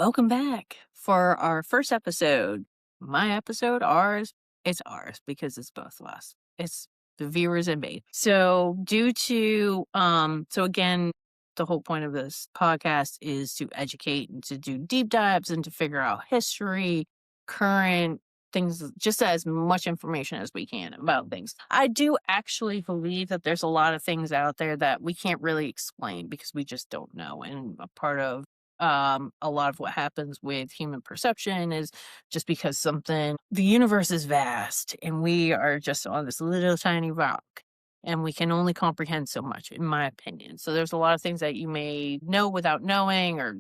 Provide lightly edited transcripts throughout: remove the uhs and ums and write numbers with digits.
Welcome back for our first episode. My episode, ours, it's ours because it's both of us. It's the viewers and me. So so again, the whole point of this podcast is to educate and to do deep dives and to figure out history, current things, just as much information as we can about things. I do actually believe that there's a lot of things out there that we can't really explain because we just don't know. And a part of a lot of what happens with human perception is just because the universe is vast and we are just on this little tiny rock and we can only comprehend so much, in my opinion. So there's a lot of things that you may know without knowing, or,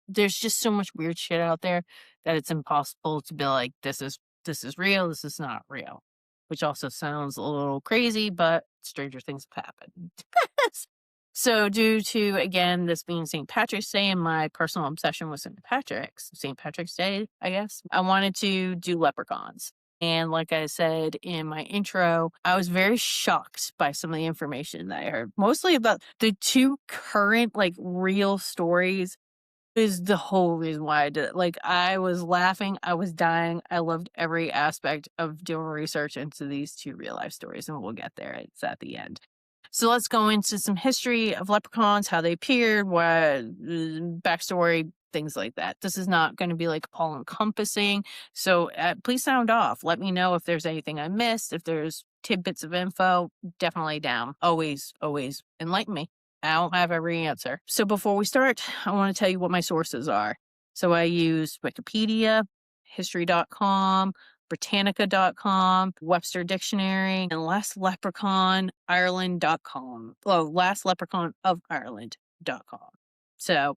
there's just so much weird shit out there that it's impossible to be like, this is real, this is not real, which also sounds a little crazy, but stranger things have happened. So, due to, again, this being St. Patrick's Day and my personal obsession with St. Patrick's Day, I guess, I wanted to do leprechauns. And like I said in my intro, I was very shocked by some of the information that I heard, mostly about the two current, real stories. Is the whole reason why I did it. Like, I was laughing, I was dying. I loved every aspect of doing research into these two real life stories, and we'll get there. It's at the end. So let's go into some history of leprechauns, how they appeared, backstory, things like that. This is not going to be like all encompassing. So please sound off. Let me know if there's anything I missed, if there's tidbits of info. Definitely down. Always, always enlighten me. I don't have every answer. So before we start, I want to tell you what my sources are. So I use Wikipedia, history.com, Britannica.com, Webster Dictionary, and lastleprechaunofireland.com. Well, lastleprechaunofireland.com. So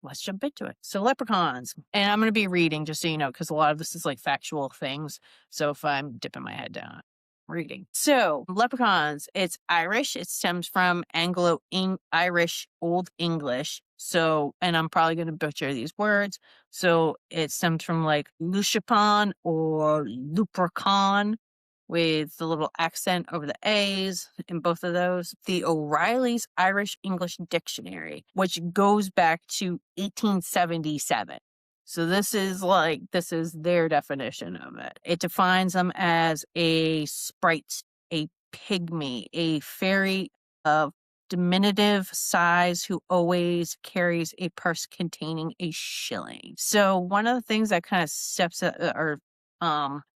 let's jump into it. So leprechauns, and I'm going to be reading just so you know, because a lot of this is like factual things. So if I'm dipping my head down, reading. So leprechauns, it's Irish. It stems from Anglo-Irish Old English. So, and I'm probably going to butcher these words. So it stems from like Lushapon or Lupercon with the little accent over the A's in both of those. The O'Reilly's Irish English Dictionary, which goes back to 1877. So this is their definition of it. It defines them as a sprite, a pygmy, a fairy of diminutive size who always carries a purse containing a shilling. So one of the things that kind of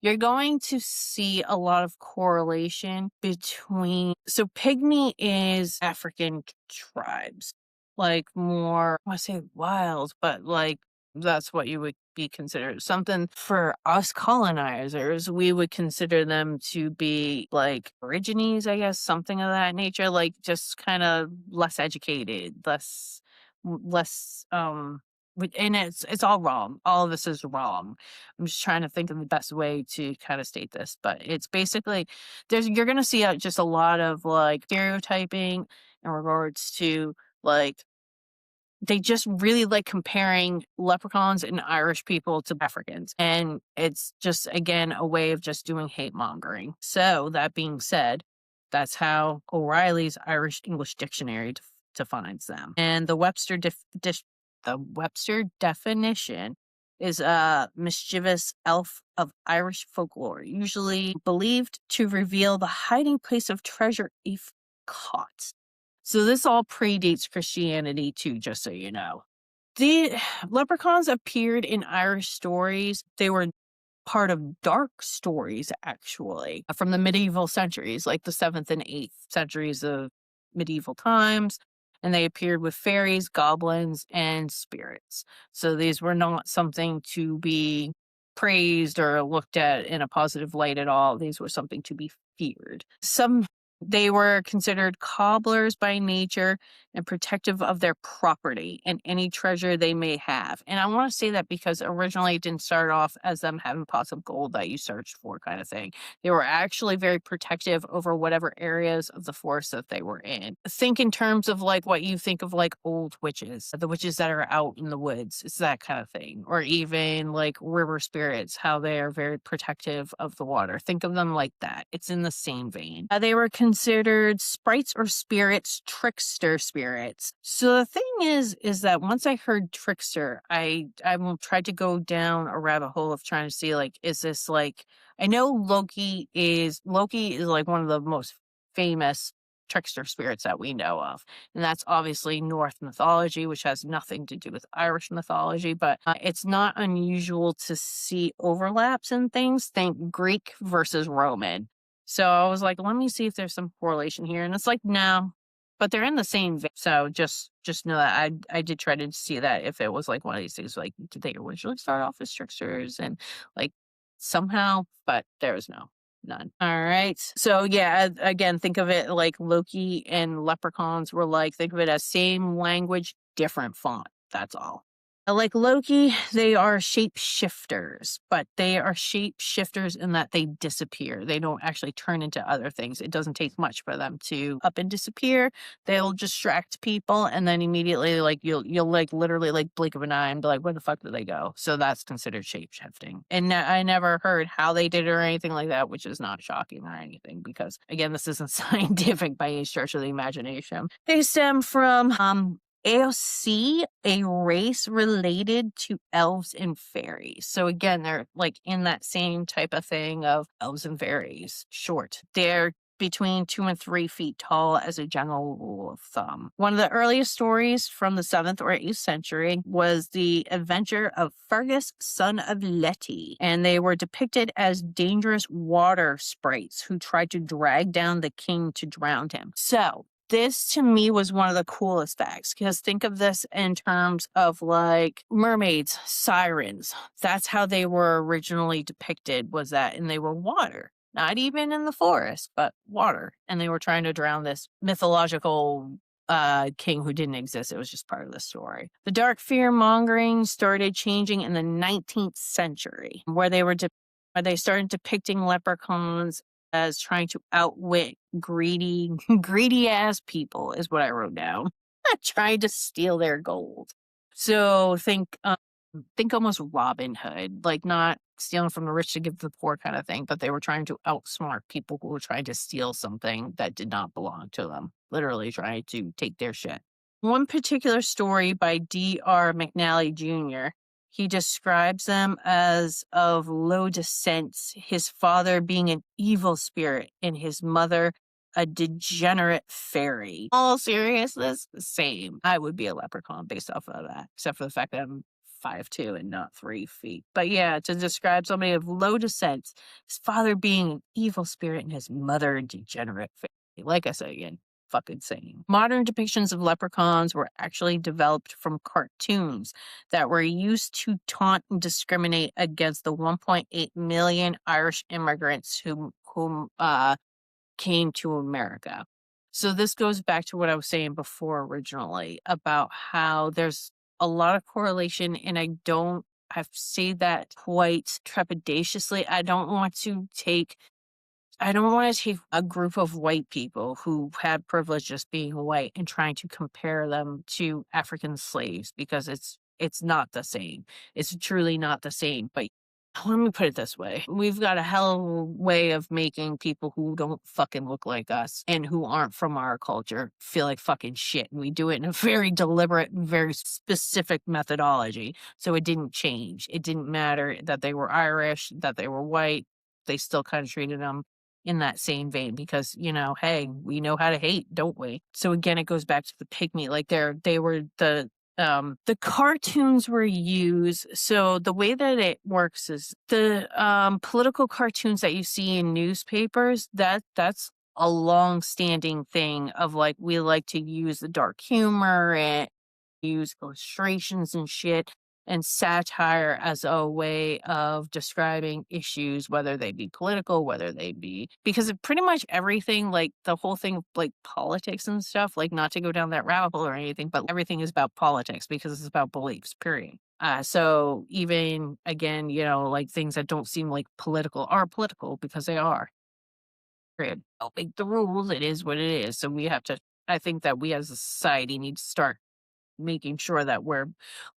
you're going to see a lot of correlation between, so pygmy is African tribes, like more, I say wild, but like that's what you would be considered. Something for us colonizers, we would consider them to be like Aborigines, I guess, something of that nature, like just kind of less educated, less and it's all wrong. All of this is wrong. I'm just trying to think of the best way to kind of state this, but it's basically you're going to see just a lot of like stereotyping in regards to like they just really like comparing leprechauns and Irish people to Africans. And it's just, again, a way of just doing hate mongering. So that being said, that's how O'Reilly's Irish English Dictionary defines them. And the Webster definition is a mischievous elf of Irish folklore, usually believed to reveal the hiding place of treasure if caught. So this all predates Christianity too, just so you know. The leprechauns appeared in Irish stories. They were part of dark stories, actually, from the medieval centuries, like the 7th and 8th centuries of medieval times. And they appeared with fairies, goblins, and spirits. So these were not something to be praised or looked at in a positive light at all. These were something to be feared. They were considered cobblers by nature and protective of their property and any treasure they may have. And I want to say that because originally it didn't start off as them having pots of gold that you searched for kind of thing. They were actually very protective over whatever areas of the forest that they were in. Think in terms of like what you think of like old witches, the witches that are out in the woods. It's that kind of thing. Or even like river spirits, how they are very protective of the water. Think of them like that. It's in the same vein. They were considered sprites or spirits, trickster spirits. So the thing is that once I heard trickster, tried to go down a rabbit hole of trying to see, like, is this like, I know Loki is like one of the most famous trickster spirits that we know of. And that's obviously Norse mythology, which has nothing to do with Irish mythology, but it's not unusual to see overlaps in things. Think Greek versus Roman. So I was like, let me see if there's some correlation here. And it's like, no, but they're in the same vein. So just know that I did try to see that if it was like one of these things, like, did they originally start off as tricksters and like somehow, but there was none. All right. So yeah, again, think of it like Loki and leprechauns were like, think of it as same language, different font. That's all. Like Loki, they are shapeshifters, but they are shapeshifters in that they disappear. They don't actually turn into other things. It doesn't take much for them to up and disappear. They'll distract people, and then immediately, like you'll like literally like blink of an eye and be like, "Where the fuck did they go?" So that's considered shapeshifting. And I never heard how they did it or anything like that, which is not shocking or anything because again, this isn't scientific by any stretch of the imagination. They stem from AOC, a race related to elves and fairies. So again, they're like in that same type of thing of elves and fairies. Short. They're between 2 and 3 feet tall as a general rule of thumb. One of the earliest stories from the 7th or 8th century was the adventure of Fergus, son of Leti, and they were depicted as dangerous water sprites who tried to drag down the king to drown him. So this to me was one of the coolest facts because think of this in terms of like mermaids, sirens. That's how they were originally depicted, was that, and they were water, not even in the forest, but water. And they were trying to drown this mythological king who didn't exist. It was just part of the story. The dark fear mongering started changing in the 19th century, where they started depicting leprechauns as trying to outwit greedy ass people is what I wrote down. Trying to steal their gold. So think almost Robin Hood, like not stealing from the rich to give to the poor kind of thing, but they were trying to outsmart people who were trying to steal something that did not belong to them, literally trying to take their shit. One particular story by D.R. McNally Jr., he describes them as of low descent, his father being an evil spirit and his mother a degenerate fairy. All seriousness, same. I would be a leprechaun based off of that, except for the fact that I'm 5'2" and not 3 feet. But yeah, to describe somebody of low descent, his father being an evil spirit and his mother a degenerate fairy. Like I said again, fucking same. Modern depictions of leprechauns were actually developed from cartoons that were used to taunt and discriminate against the 1.8 million Irish immigrants whom came to America. So this goes back to what I was saying before originally about how there's a lot of correlation, and I say that quite trepidatiously. I don't want to take a group of white people who had privilege just being white and trying to compare them to African slaves because it's not the same. It's truly not the same. But let me put it this way. We've got a hell of a way of making people who don't fucking look like us and who aren't from our culture feel like fucking shit. And we do it in a very deliberate, very specific methodology. So it didn't change. It didn't matter that they were Irish, that they were white. They still kind of treated them in that same vein because, hey, we know how to hate, don't we? So again, it goes back to the pygmy. Like they were the cartoons were used. So the way that it works is the political cartoons that you see in newspapers, that's a long-standing thing of like we like to use the dark humor and use illustrations and shit and satire as a way of describing issues, whether they be political, whether they be because of pretty much everything, like the whole thing, like politics and stuff, like not to go down that rabbit hole or anything, but everything is about politics because it's about beliefs, period. So even again, like things that don't seem like political are political because they are. Period. Don't make the rules. It is what it is. So we have to. I think that we as a society need to start making sure that we're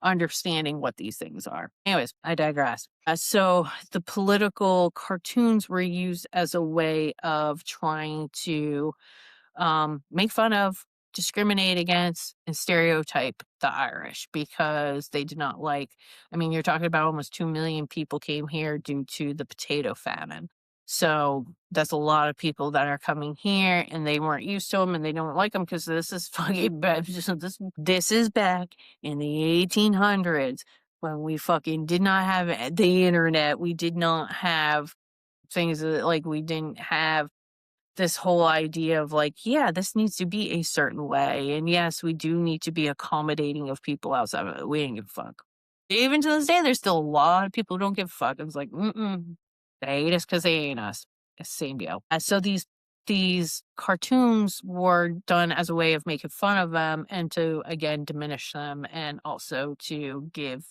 understanding what these things are. Anyways, I digress. So the political cartoons were used as a way of trying to make fun of, discriminate against, and stereotype the Irish because they did not like. I mean, you're talking about almost 2 million people came here due to the potato famine. So that's a lot of people that are coming here and they weren't used to them and they don't like them because this is fucking bad. This is back in the 1800s when we fucking did not have the internet. We did not have things like we didn't have this whole idea of like, yeah, this needs to be a certain way. And yes, we do need to be accommodating of people outside of it. We ain't give a fuck. Even to this day, there's still a lot of people who don't give a fuck. It's like, they hate us because they ain't us. It's the same deal. So these cartoons were done as a way of making fun of them and to again diminish them and also to give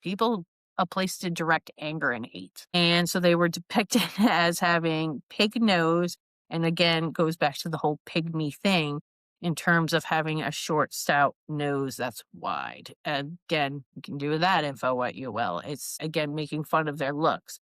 people a place to direct anger and hate. And so they were depicted as having pig nose, and again, goes back to the whole pygmy thing in terms of having a short, stout nose that's wide. Again, you can do with that info what you will. It's again making fun of their looks.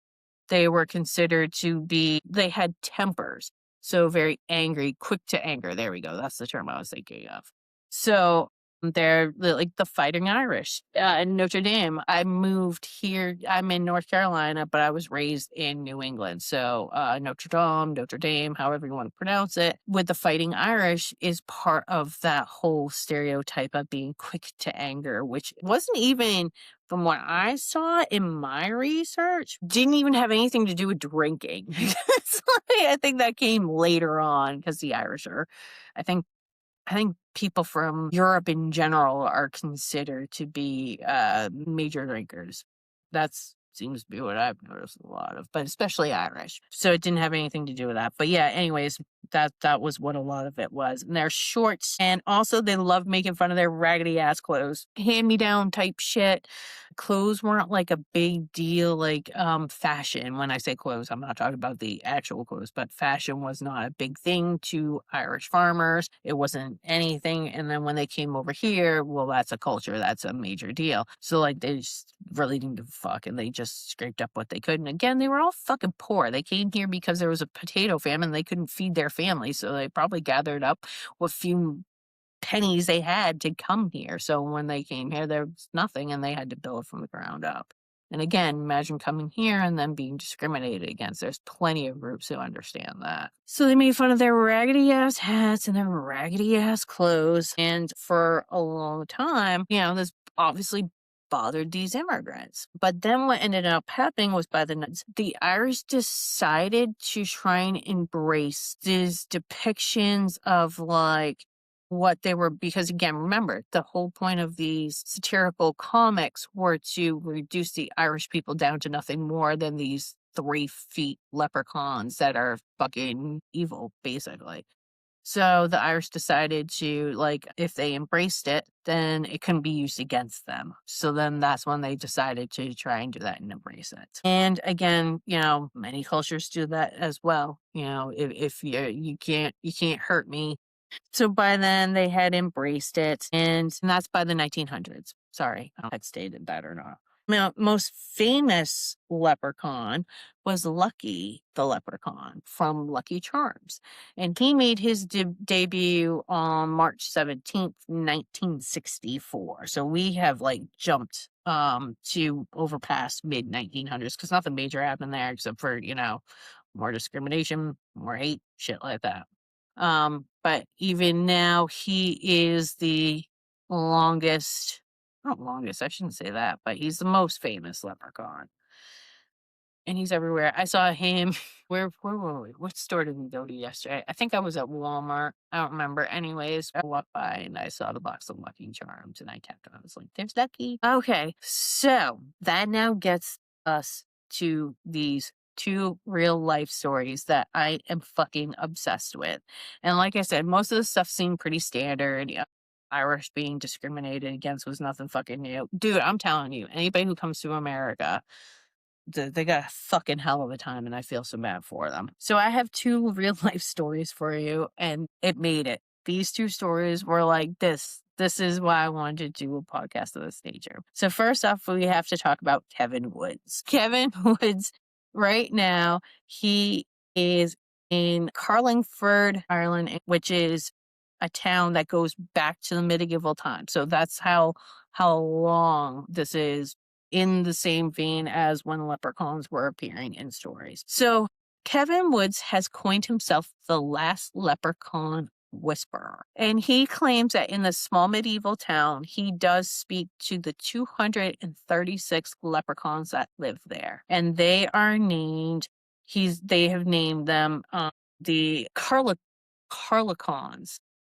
They were considered to be, they had tempers. So very angry, quick to anger. There we go. That's the term I was thinking of. So like the Fighting Irish in Notre Dame. I moved here. I'm in North Carolina, but I was raised in New England. So Notre Dame, however you want to pronounce it, with the Fighting Irish is part of that whole stereotype of being quick to anger, which wasn't even, from what I saw in my research, didn't even have anything to do with drinking. I think that came later on because the Irish are, I think people from Europe in general are considered to be major drinkers. That's seems to be what I've noticed a lot of, but especially Irish. So it didn't have anything to do with that. But yeah, anyways, that was what a lot of it was. And they're shorts, and also they love making fun of their raggedy ass clothes, hand me down type shit. Clothes weren't like a big deal, like fashion. When I say clothes, I'm not talking about the actual clothes, but fashion was not a big thing to Irish farmers. It wasn't anything. And then when they came over here, well, that's a culture, that's a major deal. So like they just really didn't give a fuck and they just scraped up what they could. And again, they were all fucking poor. They came here because there was a potato famine. They couldn't feed their family. So they probably gathered up what few pennies they had to come here. So when they came here, there was nothing and they had to build from the ground up. And again, imagine coming here and then being discriminated against. There's plenty of groups who understand that. So they made fun of their raggedy ass hats and their raggedy ass clothes. And for a long time, this obviously bothered these immigrants. But then what ended up happening was the Irish decided to try and embrace these depictions of like what they were, because again, remember, the whole point of these satirical comics were to reduce the Irish people down to nothing more than these 3 feet leprechauns that are fucking evil, basically. So the Irish decided to, like, if they embraced it, then it couldn't be used against them. So then that's when they decided to try and do that and embrace it. And again, many cultures do that as well. If you can't hurt me. So by then they had embraced it, and that's by the 1900s. Sorry, I don't know if I stated that or not. Now, most famous leprechaun was Lucky the Leprechaun from Lucky Charms. And he made his debut on March 17th, 1964. So we have like jumped to over past mid 1900s because nothing major happened there except for, more discrimination, more hate, shit like that. But even now, he is the longest, not longest, I shouldn't say that, but he's the most famous leprechaun. And he's everywhere. I saw him. Where were we? What store did we go to yesterday? I think I was at Walmart. I don't remember. Anyways, I walked by and I saw the box of Lucky Charms and I tapped on it. I was like, there's Lucky. Okay. So that now gets us to these 2 real life stories that I am fucking obsessed with. And like I said, most of the stuff seemed pretty standard. Irish being discriminated against was nothing fucking new. Dude, I'm telling you, anybody who comes to America, they got a fucking hell of a time and I feel so bad for them. So I have 2 real life stories for you and it made it. These 2 stories were like this. this is why I wanted to do a podcast of this nature. So first off, we have to talk about Kevin Woods. Kevin Woods, right now, he is in Carlingford, Ireland, which is a town that goes back to the medieval times. So that's how long this is, in the same vein as when leprechauns were appearing in stories. So Kevin Woods has coined himself the last leprechaun whisperer. And he claims that in the small medieval town, he does speak to the 236 leprechauns that live there. And they are named, they have named them the Carlicons.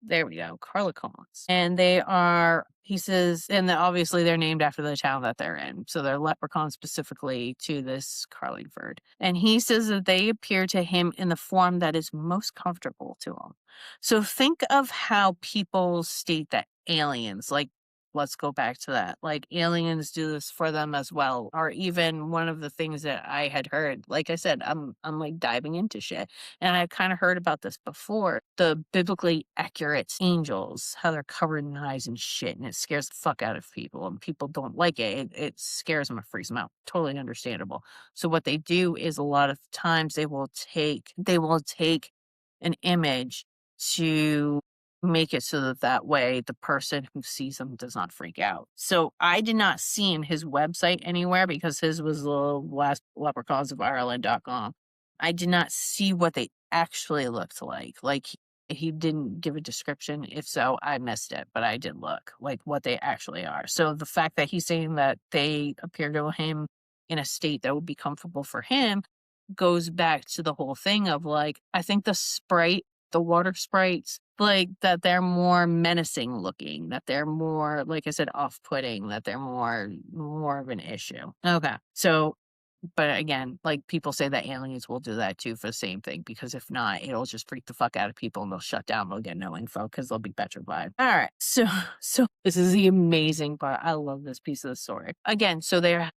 There we go, Carlicons. And they are, he says, and obviously they're named after the town that they're in. So they're leprechauns specifically to this Carlingford. And he says that they appear to him in the form that is most comfortable to him. So think of how people state that aliens, like, let's go back to that. Like aliens do this for them as well. Or even one of the things that I had heard, like I said, I'm like diving into shit. And I've kind of heard about this before. The biblically accurate angels, how they're covered in eyes and shit, and it scares the fuck out of people. And people don't like it. It scares them, it freaks them out. Totally understandable. So what they do is a lot of times they will take an image to make it so that way the person who sees them does not freak out. So I did not see in his website anywhere, because his was the last leprechaunsofIreland.com. I did not see what they actually looked like. Like he didn't give a description. If so, I missed it, but I did look like what they actually are. So the fact that he's saying that they appear to him in a state that would be comfortable for him goes back to the whole thing of like, I think the water sprites, like that they're more menacing looking, that they're more, like I said, off-putting, that they're more of an issue. Okay. So, but again, like people say that aliens will do that too for the same thing, because if not, it'll just freak the fuck out of people and they'll shut down. They'll get no info because they'll be petrified. All right. So this is the amazing part. I love this piece of the story. Again, so they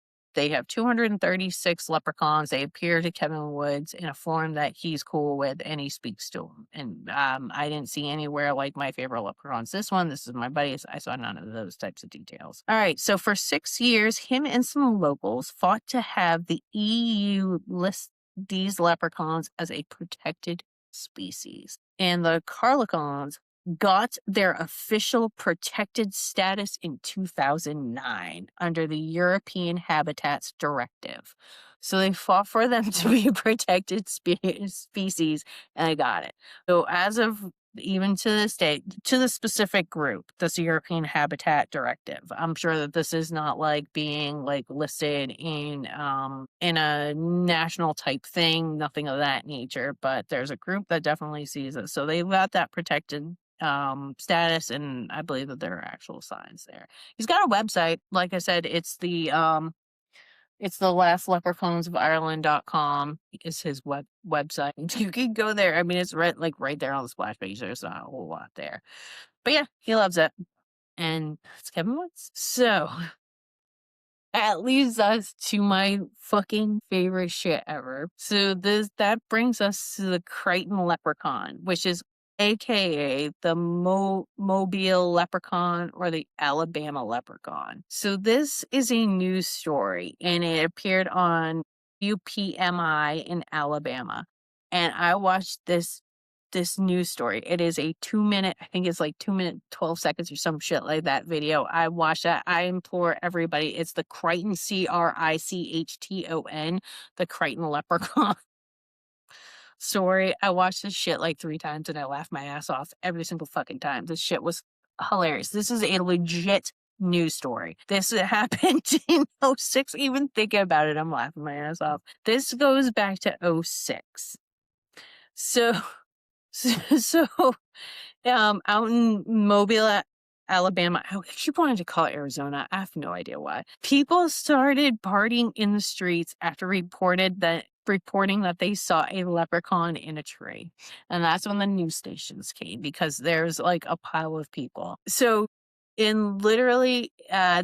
have 236 leprechauns. They appear to Kevin Woods in a form that he's cool with, and he speaks to them. And I didn't see anywhere like my favorite leprechauns. This is my buddy's. I saw none of those types of details. All right, so for 6 years, him and some locals fought to have the EU list these leprechauns as a protected species. And the Carlicons got their official protected status in 2009 under the European Habitats Directive. So they fought for them to be a protected species, and they got it. So as of even to this day, to the specific group, this European Habitat Directive, I'm sure that this is not like being like listed in a national type thing, nothing of that nature, but there's a group that definitely sees it. So they've got that protected status, and I believe that there are actual signs there. He's got a website. Like I said, it's the last leprechauns of Ireland.com is his website. You can go there. I mean, it's right there on the splash page. There's not a whole lot there. But yeah, he loves it. And it's Kevin Woods. So that leads us to my fucking favorite shit ever. So that brings us to the Crichton Leprechaun, which is AKA the Mobile Leprechaun or the Alabama Leprechaun. So this is a news story, and it appeared on UPMI in Alabama. And I watched this news story. It is a 2-minute, I think it's like 2 minute, 12 seconds or some shit like that video. I watched that. I implore everybody. It's the Crichton, Crichton, the Crichton Leprechaun story. I watched this shit like 3 times and I laughed my ass off every single fucking time. This shit was hilarious. This is a legit news story. This happened in '06. Even thinking about it, I'm laughing my ass off. This goes back to '06. So out in Mobile, Alabama, I keep wanting to call it Arizona. I have no idea why. People started partying in the streets after reporting that they saw a leprechaun in a tree. And that's when the news stations came, because there's like a pile of people. So in literally,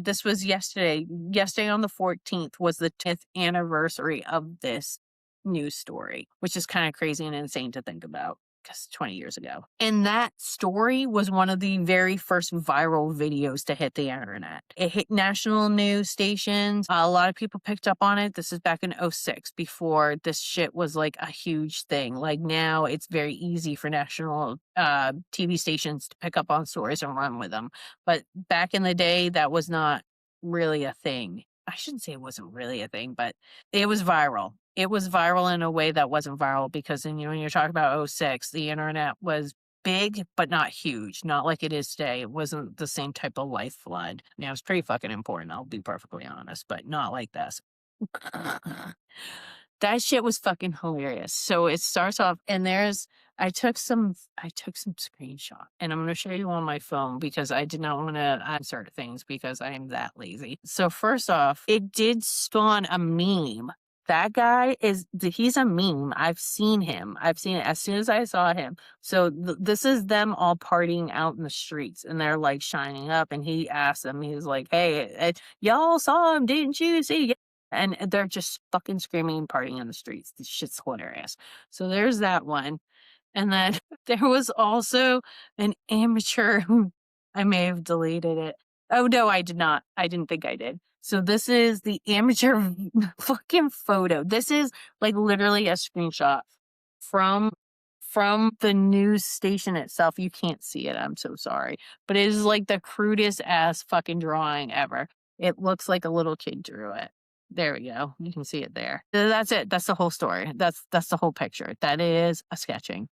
this was yesterday. Yesterday on the 14th was the 10th anniversary of this news story, which is kind of crazy and insane to think about. because 20 years ago. And that story was one of the very first viral videos to hit the internet. It hit national news stations. A lot of people picked up on it. This is back in '06, before this shit was like a huge thing. Like now it's very easy for national TV stations to pick up on stories and run with them. But back in the day, that was not really a thing. I shouldn't say it wasn't really a thing, but it was viral. It was viral in a way that wasn't viral because when you're talking about '06, the internet was big, but not huge, not like it is today. It wasn't the same type of life flood. It was pretty fucking important, I'll be perfectly honest, but not like this. That shit was fucking hilarious. So it starts off and I took some screenshot and I'm gonna show you on my phone because I did not want to insert things because I am that lazy. So first off, it did spawn a meme. That guy he's a meme. I've seen him. I've seen it as soon as I saw him. So this is them all partying out in the streets and they're like shining up and he asked them, he's like, hey, y'all saw him, didn't you see? And they're just fucking screaming and partying on the streets. This shit's hilarious. So there's that one. And then there was also an amateur who I may have deleted it. Oh no, I did not. I didn't think I did. So this is the amateur fucking photo. This is like literally a screenshot from the news station itself. You can't see it. I'm so sorry. But it is like the crudest ass fucking drawing ever. It looks like a little kid drew it. There we go. You can see it there. That's it. That's the whole story. That's the whole picture. That is a sketching.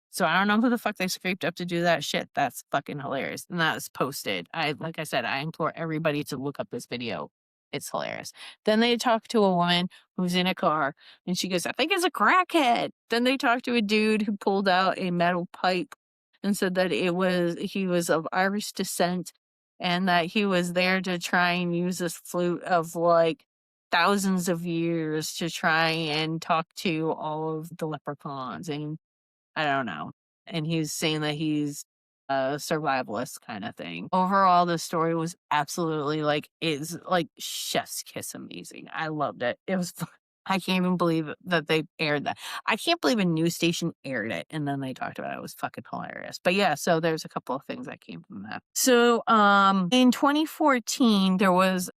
So I don't know who the fuck they scraped up to do that shit. That's fucking hilarious. And that was posted. Like I said, I implore everybody to look up this video. It's hilarious. Then they talk to a woman who's in a car and she goes, I think it's a crackhead. Then they talk to a dude who pulled out a metal pipe and said that he was of Irish descent and that he was there to try and use this flute of like thousands of years to try and talk to all of the leprechauns. And I don't know. And he's saying that he's a survivalist kind of thing. Overall, the story was absolutely is like chef's kiss amazing. I loved it. It was fun. I can't even believe that they aired that. I can't believe a news station aired it and then they talked about it. It was fucking hilarious. But yeah, so there's a couple of things that came from that. So in 2014, there was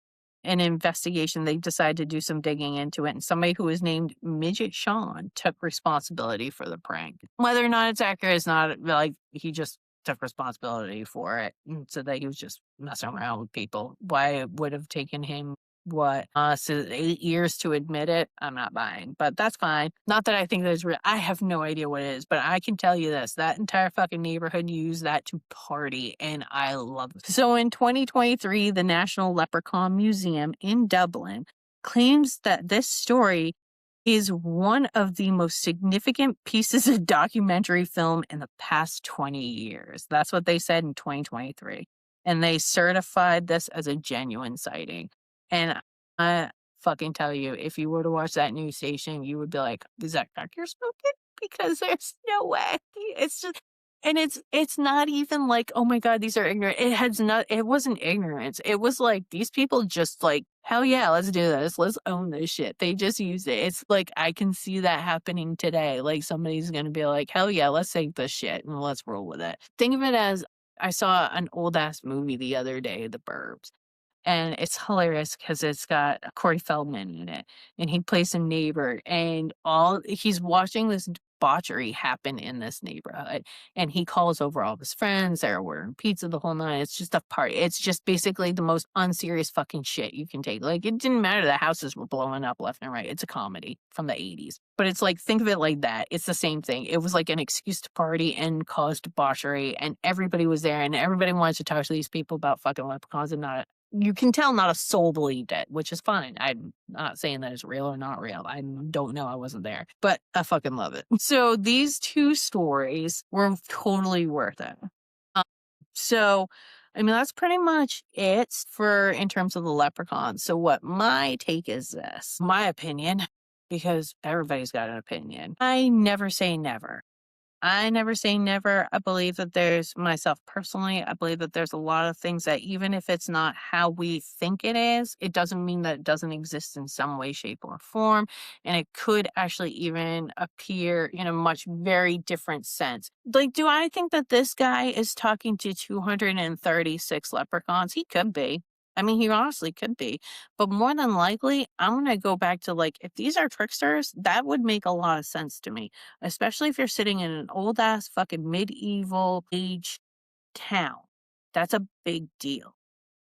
an investigation. They decided to do some digging into it, and somebody who was named Midget Sean took responsibility for the prank. Whether or not it's accurate is not like he just took responsibility for it and said that he was just messing around with people. Why it would have taken him so 8 years to admit it, I'm not buying, but that's fine. Not that I think there's real. I have no idea what it is, but I can tell you this: that entire fucking neighborhood used that to party, and I love it. So in 2023, the National Leprechaun Museum in Dublin claims that this story is one of the most significant pieces of documentary film in the past 20 years. That's what they said in 2023. And they certified this as a genuine sighting. And I fucking tell you, if you were to watch that news station, you would be like, is that crack you're smoking? Because there's no way. It's just, and it's not even like, oh my God, these are ignorant. It wasn't ignorance. It was like, these people just like, hell yeah, let's do this. Let's own this shit. They just use it. It's like, I can see that happening today. Like somebody's going to be like, hell yeah, let's take this shit and let's roll with it. Think of it as, I saw an old ass movie the other day, The Burbs. And it's hilarious because it's got Corey Feldman in it, and he plays a neighbor, and he's watching this debauchery happen in this neighborhood, and he calls over all of his friends. They're ordering pizza the whole night. It's just a party. It's just basically the most unserious fucking shit you can take. Like, it didn't matter. The houses were blowing up left and right. It's a comedy from the 80s. But it's like, think of it like that. It's the same thing. It was like an excuse to party and cause debauchery, and everybody was there, and everybody wanted to talk to these people about fucking leprechauns and not. You can tell not a soul believed it, which is fine. I'm not saying that it's real or not real. I don't know. I wasn't there, but I fucking love it. So these two stories were totally worth it. So, I mean, that's pretty much it for in terms of the leprechaun. So what my take is this, my opinion, because everybody's got an opinion. I never say never. I never say never. I believe that there's myself personally, I believe that there's a lot of things that even if it's not how we think it is, it doesn't mean that it doesn't exist in some way, shape, or form. And it could actually even appear in a much very different sense. Like, do I think that this guy is talking to 236 leprechauns? He could be. I mean, he honestly could be. But more than likely, I'm going to go back to like, if these are tricksters, that would make a lot of sense to me, especially if you're sitting in an old ass fucking medieval age town. That's a big deal.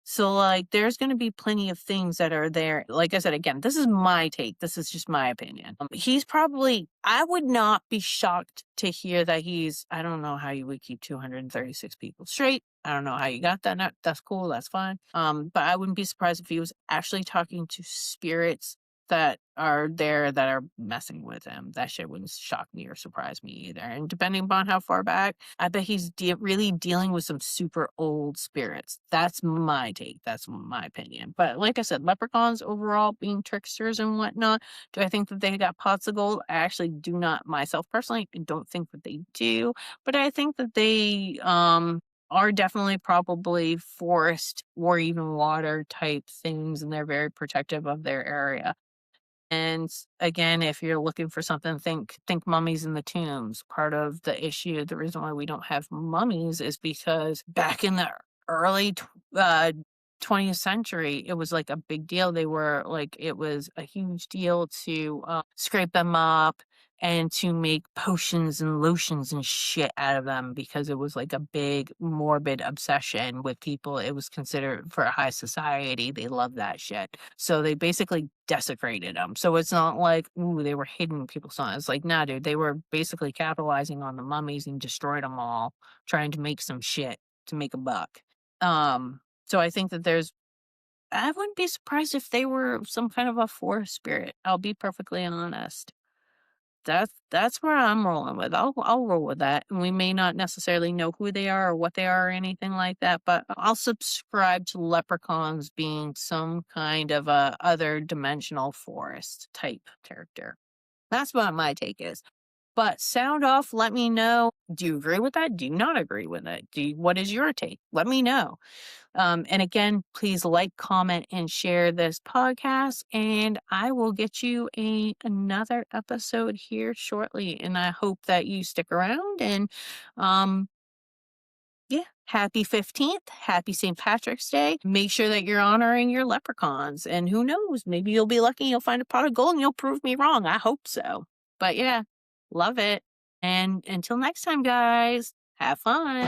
So, like, there's going to be plenty of things that are there. Like I said, again, this is my take. This is just my opinion. He's probably, I would not be shocked to hear that he's, I don't know how you would keep 236 people straight. I don't know how you got that. That's cool. That's fine. But I wouldn't be surprised if he was actually talking to spirits that are there that are messing with him. That shit wouldn't shock me or surprise me either. And depending upon how far back, I bet he's really dealing with some super old spirits. That's my take. That's my opinion. But like I said, leprechauns overall being tricksters and whatnot, do I think that they got pots of gold? I actually do not myself personally. I don't think that they do. But I think that they are definitely probably forest or even water type things, and they're very protective of their area. And again, if you're looking for something, think mummies in the tombs. Part of the issue, the reason why we don't have mummies is because back in the early 20th century, it was like a big deal. They were like, it was a huge deal to scrape them up and to make potions and lotions and shit out of them because it was like a big morbid obsession with people. It was considered for a high society. They loved that shit. So they basically desecrated them. So it's not like, ooh, they were hidden people saw it. It's like, nah, dude, they were basically capitalizing on the mummies and destroyed them all, trying to make some shit to make a buck. So I think that I wouldn't be surprised if they were some kind of a forest spirit. I'll be perfectly honest. That's where I'm rolling with. I'll roll with that. And we may not necessarily know who they are or what they are or anything like that, but I'll subscribe to leprechauns being some kind of a other dimensional forest type character. That's what my take is. But sound off, let me know. Do you agree with that? Do you not agree with it? What is your take? Let me know. And again, please like, comment, and share this podcast. And I will get you another episode here shortly. And I hope that you stick around. And yeah, happy 15th. Happy St. Patrick's Day. Make sure that you're honoring your leprechauns. And who knows, maybe you'll be lucky. You'll find a pot of gold and you'll prove me wrong. I hope so. But yeah, love it. And until next time, guys, have fun.